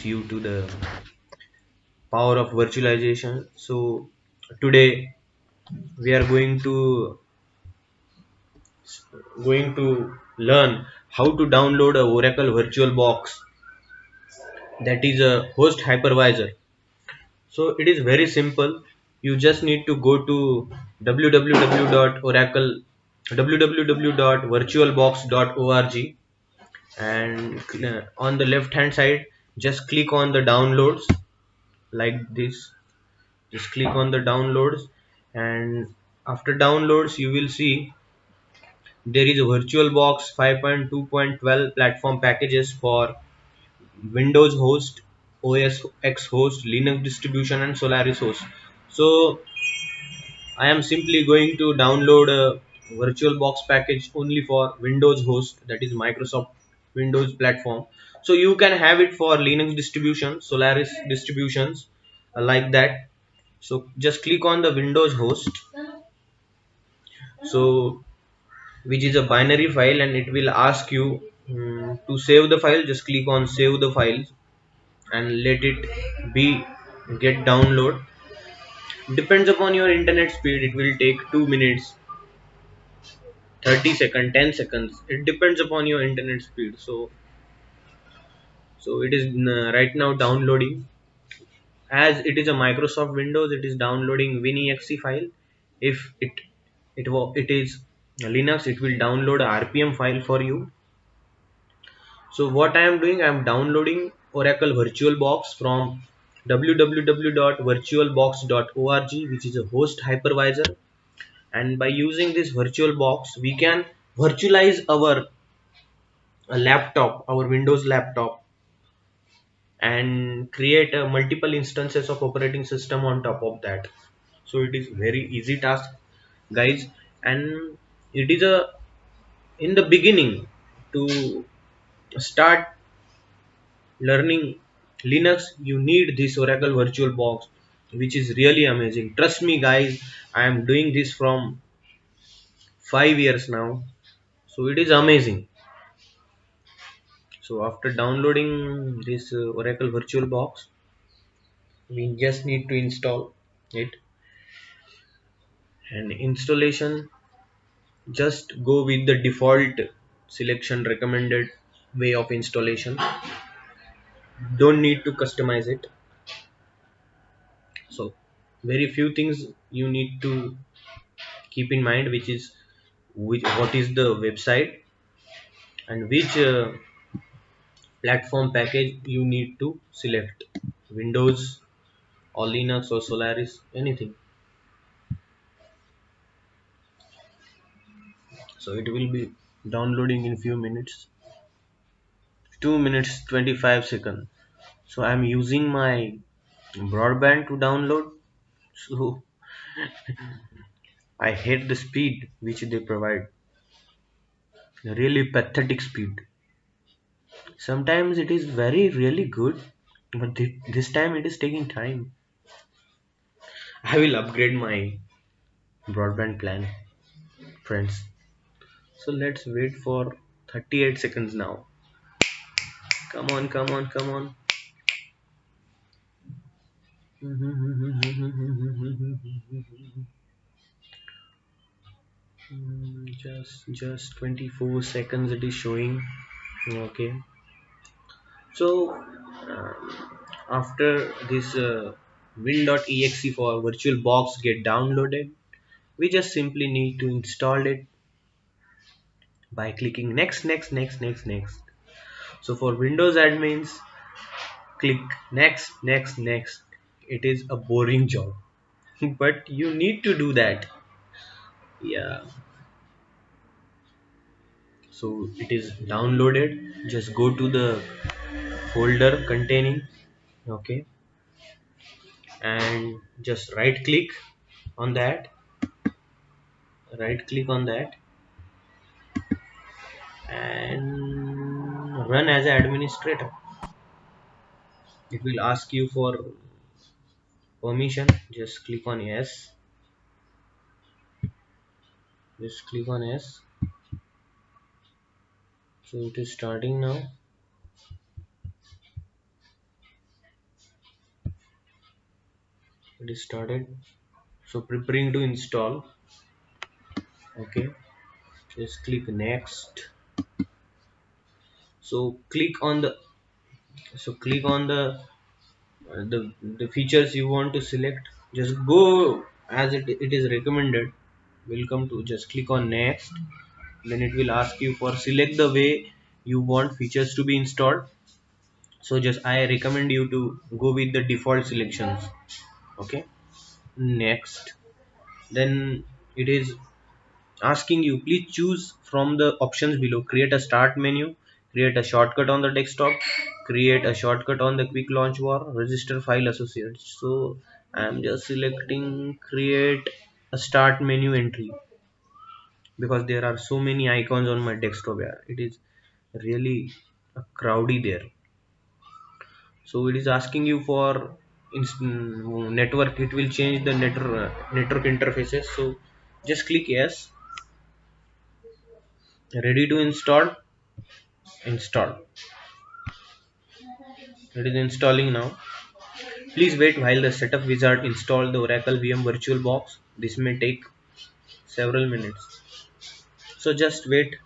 you to the power of virtualization. So today we are going to learn how to download a Oracle VirtualBox, that is a host hypervisor. So it is very simple. You just need to go to www.oracle www.virtualbox.org, and on the left hand side just click on the downloads like this. Just click on the downloads, and after downloads you will see there is a VirtualBox 5.2.12 platform packages for Windows host, OS X host, Linux distribution, and Solaris host. So I am simply going to download a VirtualBox package only for Windows host, that is Microsoft Windows platform. So you can have it for Linux distribution, Solaris distributions, like that. So just click on the Windows host. So which is a binary file, and it will ask you to save the file. Just click on save the file and let it be get download. Depends upon your internet speed, it will take 2 minutes, 30 seconds, 10 seconds. It depends upon your internet speed. So it is right now downloading. As it is a Microsoft Windows, it is downloading WinExe file. If it is Linux, it will download a RPM file for you. So what I am doing, I am downloading Oracle VirtualBox from www.virtualbox.org, which is a host hypervisor. And by using this VirtualBox, we can virtualize our laptop, our Windows laptop, and create multiple instances of operating system on top of that. So it is very easy task, guys, and it is a in the beginning to start learning Linux, you need this Oracle VirtualBox, which is really amazing. Trust me, guys, I am doing this from 5 years now, so it is amazing. So after downloading this Oracle VirtualBox, we just need to install it. And installation, just go with the default selection recommended way of installation. Don't need to customize it. So very few things you need to keep in mind, which is what is the website, and which platform package you need to select, Windows or Linux or Solaris, anything. So it will be downloading in few minutes. 2 minutes 25 seconds. So I'm using my broadband to download. So I hate the speed which they provide. Really pathetic speed. Sometimes it is very really good, but this time it is taking time. I will upgrade my broadband plan, friends. So let's wait for 38 seconds now. Come on, come on, come on. Just 24 seconds it is showing. Okay. So after this win.exe for VirtualBox get downloaded, we just simply need to install it by clicking next, next, next, next, next. So for Windows admins, click next, next, next. It is a boring job, but you need to do that. Yeah. So it is downloaded. Just go to the folder containing, okay, and just right click on that, and run as an administrator. It will ask you for permission. Just click on yes. Just click on yes. So it is starting now. It is started. So preparing to install. Okay, just click next. So click on the the features you want to select. Just go as it is recommended. Welcome to, just click on next. Then it will ask you for select the way you want features to be installed. So just I recommend you to go with the default selections. Okay, next. Then it is asking you, please choose from the options below. Create a start menu, create a shortcut on the desktop, create a shortcut on the quick launch bar, register file associates. So I'm just selecting create a start menu entry because there are so many icons on my desktop. Yeah, it is really crowdy there. So it is asking you for network. It will change the network interfaces. So just click yes. Ready to install. Install. It is installing now. Please wait while the setup wizard install the Oracle VM VirtualBox. This may take several minutes. So just wait.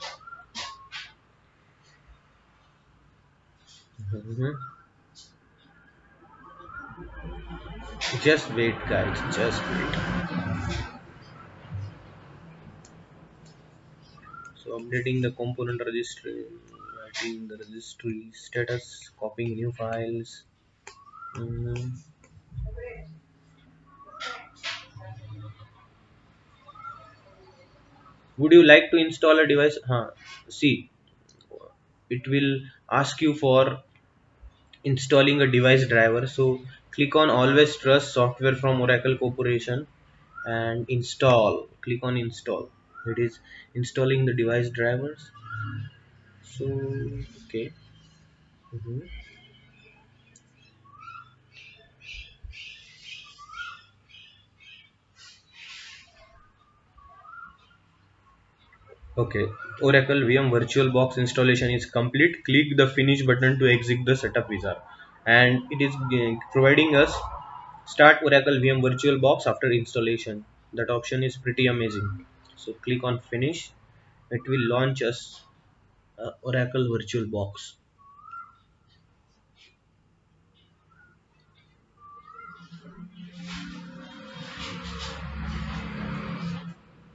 Mhm. Just wait, guys. Just wait. So updating the component registry, writing the registry status, copying new files. Mhm. Would you like to install a device? See, it will ask you for installing a device driver. So click on always trust software from Oracle Corporation and install. Click on install. It is installing the device drivers. So okay. Mhm. Okay, Oracle VM VirtualBox installation is complete. Click the finish button to exit the setup wizard, and it is providing us start Oracle VM VirtualBox after installation. That option is pretty amazing. So click on finish. It will launch us Oracle VirtualBox.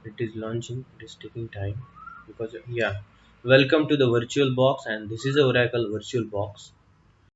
It is launching. It is taking time because yeah. Welcome to the VirtualBox, and this is a Oracle VirtualBox.